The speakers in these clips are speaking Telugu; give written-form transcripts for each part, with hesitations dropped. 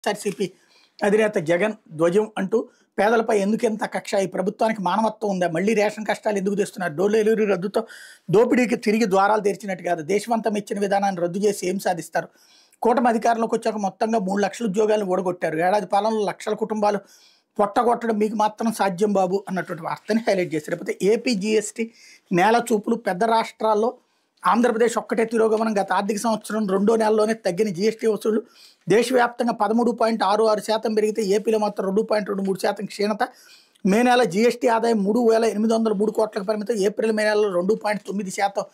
వైఎస్ఆర్సీపీ అధినేత జగన్ ధ్వజం అంటూ పేదలపై ఎందుకెంత కక్ష, ఈ ప్రభుత్వానికి మానవత్వం ఉందా, మళ్ళీ రేషన్ కష్టాలు ఎందుకు తెస్తున్నారు, డోలేలూరి రద్దుతో దోపిడీకి తిరిగి ద్వారాలు తెరిచినట్టు కాదు, దేశమంతా ఇచ్చిన విధానాన్ని రద్దు చేసి ఏం సాధిస్తారు, కూటమి అధికారంలోకి వచ్చాక మొత్తంగా 3 లక్షల ఉద్యోగాలను ఓడగొట్టారు, ఏడాది పాలనలో లక్షల కుటుంబాలు పొట్టగొట్టడం మీకు మాత్రం సాధ్యం బాబు అన్నటువంటి వార్తని హైలైట్ చేశారు. లేకపోతే ఏపీ జీఎస్టీ నేల చూపులు, పెద్ద రాష్ట్రాల్లో ఆంధ్రప్రదేశ్ ఒక్కటే తిరోగమనం, గత ఆర్థిక సంవత్సరం 2వ నెలలోనే తగ్గిన జీఎస్టీ వసూళ్లు దేశవ్యాప్తంగా 13.66% పెరిగితే ఏపీలో మాత్రం 2.23% క్షీణత. మే నెల జీఎస్టీ ఆదాయం 3,803 కోట్లకు పరిమితం, ఏప్రిల్ మే నెలలో 2.9%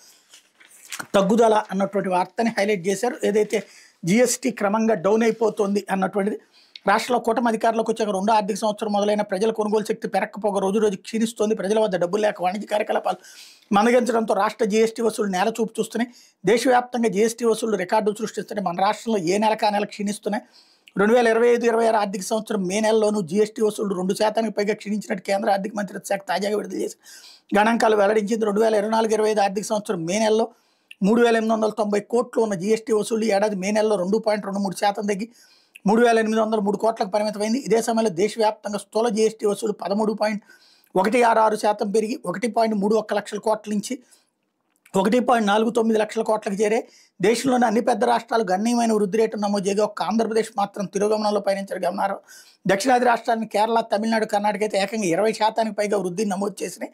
తగ్గుదల అన్నటువంటి వార్తని హైలైట్ చేశారు. ఏదైతే జీఎస్టీ క్రమంగా డౌన్ అయిపోతుంది అన్నటువంటిది, రాష్ట్రంలో కూటమి అధికారంలోకి వచ్చాక 2వ ఆర్థిక సంవత్సరం మొదలైన ప్రజల కొనుగోలు శక్తి పెరక్కపోగా రోజు రోజు క్షీణిస్తోంది. ప్రజల వద్ద డబ్బులు లేక వాణిజ్య కార్యకలాపాలు మందగించడంతో రాష్ట్ర జీఎస్టీ వసూలు నేల చూపు చూస్తున్నాయి. దేశవ్యాప్తంగా జీఎస్టీ వసూలు రికార్డు సృష్టిస్తున్నాయి. మన రాష్ట్రంలో ఏ నెలకా నెల క్షీణిస్తున్నాయి. 2025-26 ఆర్థిక సంవత్సరం మే నెలలోనూ జీఎస్టీ వసూలు 2% పైగా క్షీణించినట్టు కేంద్ర ఆర్థిక మంత్రిత్వ శాఖ తాజాగా విడుదల చేసి గణాంకాలు వెల్లడించింది. 2024-25 ఆర్థిక సంవత్సరం మే నెలలో 3,890 కోట్లు ఉన్న జీఎస్టీ వసూలు ఏడాది మే నెలలో 2.23% తగ్గి 3,803 కోట్లకు పరిమితమైంది. ఇదే సమయంలో దేశవ్యాప్తంగా స్థూల జీఎస్టీ వసూలు 13.166% పెరిగి 1.31 లక్షల కోట్ల నుంచి 1.49 లక్షల కోట్లకు చేరే. దేశంలోని అన్ని పెద్ద రాష్ట్రాలు గణనీయమైన వృద్ధి రేటు నమోదు చేయగా ఒక్క ఆంధ్రప్రదేశ్ మాత్రం తిరోగమనంలో పయనించారు. గమనారు దక్షిణాది రాష్ట్రాన్ని కేరళ, తమిళనాడు, కర్ణాటక అయితే ఏకంగా 20% పైగా వృద్ధిని నమోదు చేసినాయి.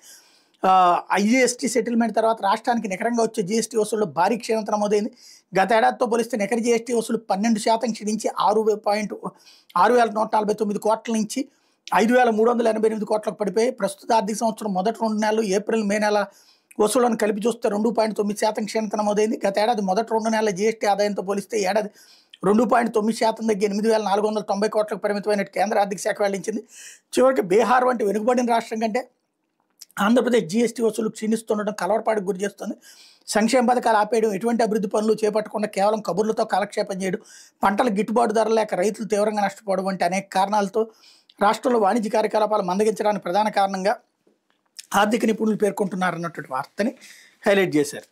ఐజీఎస్టీ సెటిల్మెంట్ తర్వాత రాష్ట్రానికి నికరంగా వచ్చే జీఎస్టీ వసూళ్లు భారీ క్షీణత నమోదైంది. గత ఏడాదితో పోలిస్తే నికర జీఎస్టీ వసూలు 12% క్షీణించి 6,149 కోట్ల నుంచి 5,388 కోట్లకు పడిపోయి ప్రస్తుత ఆర్థిక సంవత్సరం మొదటి 2 నెలలు ఏప్రిల్ మే నెల వసూళ్లను కలిపి చూస్తే 2.9% క్షీణత నమోదైంది. గత ఏడాది మొదటి 2 నెలల జీఎస్టీ ఆదాయంతో పోలిస్తే ఏడాది 2.9% తగ్గి 8,490 కోట్లకు పరిమితమైనట్టు కేంద్ర ఆర్థిక శాఖ వెల్లడించింది. చివరికి బీహార్ వంటి వెనుకబడిన రాష్ట్రం కంటే ఆంధ్రప్రదేశ్ జీఎస్టీ వసూలు క్షీణిస్తుండడం కలవరపాటుకు గురి చేస్తుంది. సంక్షేమ పథకాలు ఆపేయడం, ఎటువంటి అభివృద్ధి పనులు చేపట్టకుండా కేవలం కబుర్లతో కాలక్షేపం చేయడం, పంటల గిట్టుబాటు ధర లేక రైతులు తీవ్రంగా నష్టపోవడం వంటి అనేక కారణాలతో రాష్ట్రంలో వాణిజ్య కార్యకలాపాలు మందగించడానికి ప్రధాన కారణంగా ఆర్థిక నిపుణులు పేర్కొంటున్నారన్నటువంటి వార్తని హైలైట్ చేశారు.